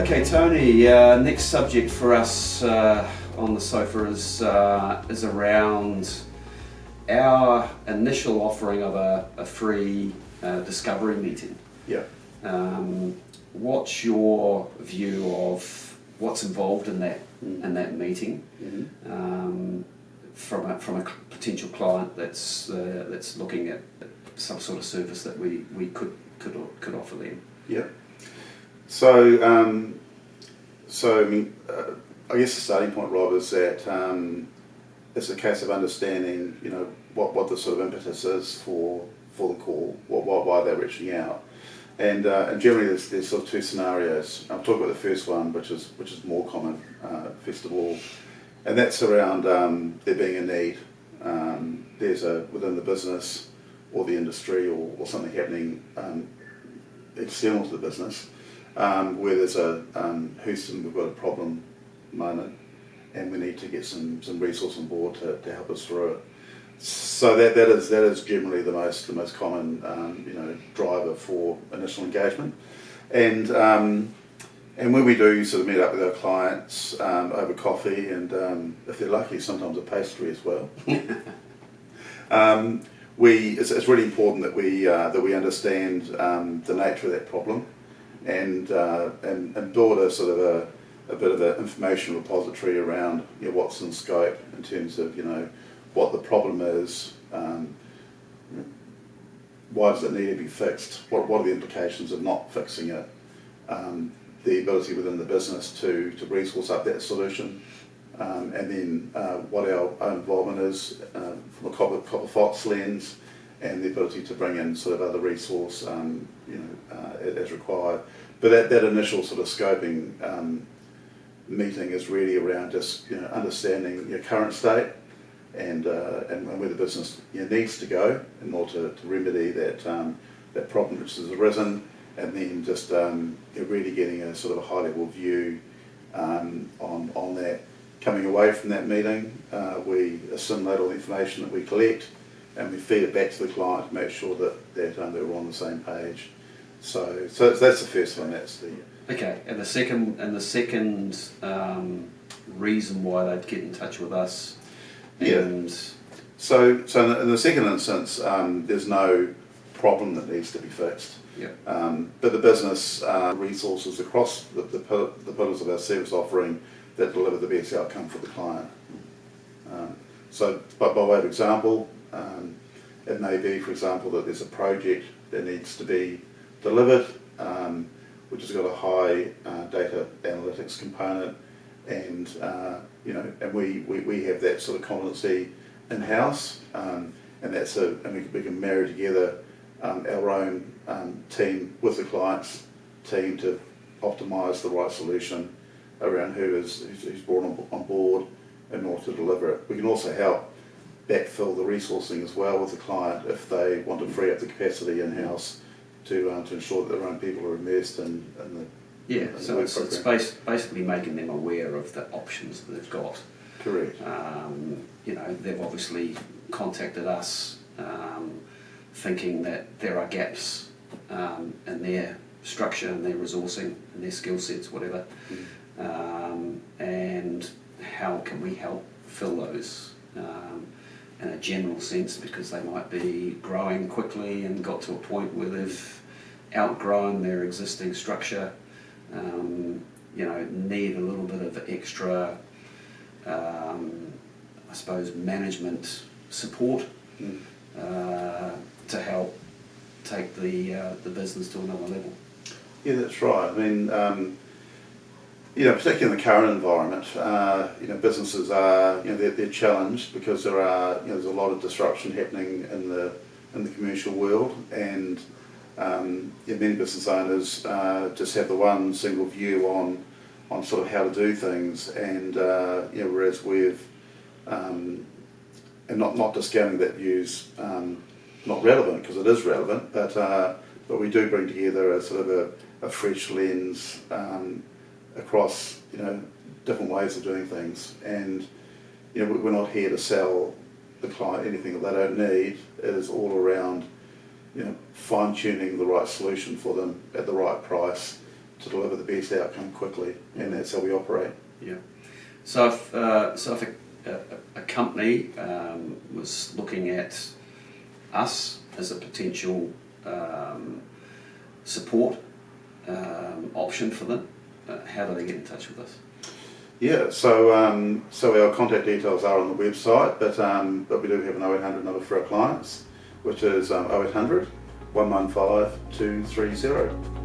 Okay, Tony. Next subject for us on the sofa is around our initial offering of a free discovery meeting. Yeah. What's your view of what's involved in that meeting? Mm-hmm. From a potential client that's looking at some sort of service that we could offer them? Yeah. So I mean, I guess the starting point, Rob, is that it's a case of understanding, what the sort of impetus is for the call, why they're reaching out, and generally there's sort of two scenarios. I'll talk about the first one, which is more common, first of all, and that's around there being a need. There's within the business or the industry or something happening external to the business, where there's Houston, we've got a problem moment, and we need to get some resource on board to help us through it. So that is generally the most common driver for initial engagement, and when we do sort of meet up with our clients over coffee and if they're lucky, sometimes a pastry as well. It's really important that we understand the nature of that problem and build a sort of a bit of an information repository around what's in scope in terms of what the problem is, why does it need to be fixed, what are the implications of not fixing it, the ability within the business to resource up that solution, and then what our own involvement is from a CopperFox lens, and the ability to bring in sort of other resource as required. But that initial sort of scoping meeting is really around just understanding your current state and where the business needs to go in order to remedy that problem which has arisen, and then just really getting a sort of a high level view on that. Coming away from that meeting, we assimilate all the information that we collect and we feed it back to the client to make sure that we're on the same page. So that's the first one. That's the Okay, and the second reason why they'd get in touch with us. And So in the second instance, there's no problem that needs to be fixed. Yeah. But the business resources across the pillars of our service offering that deliver the best outcome for the client. So by way of example, it may be, for example, that there's a project that needs to be delivered, which has got a high data analytics component, and and we have that sort of competency in house, and we can marry together our own team with the client's team to optimise the right solution around who's brought on board in order to deliver it. We can also help backfill the resourcing as well with the client if they want to free up the capacity in house to ensure that their own people are immersed in the so it's basically making them aware of the options that they've got. Correct. They've obviously contacted us thinking that there are gaps in their structure and their resourcing and their skill sets, whatever, and how can we help fill those in a general sense, because they might be growing quickly and got to a point where they've outgrown their existing structure, need a little bit of extra, I suppose, management support to help take the business to another level. Yeah, that's right. I mean, particularly in the current environment, businesses are, they're challenged because there's a lot of disruption happening in the commercial world, and many business owners just have the one single view on sort of how to do things, and whereas we've and not discounting that view's not relevant, because it is relevant, but we do bring together a sort of a fresh lens across different ways of doing things, and we're not here to sell the client anything that they don't need. It is all around fine tuning the right solution for them at the right price to deliver the best outcome quickly, and that's how we operate. Yeah. So if a company was looking at us as a potential support option for them, how do they get in touch with us? Yeah, so our contact details are on the website, but we do have an 0800 number for our clients, which is 0800 115 230.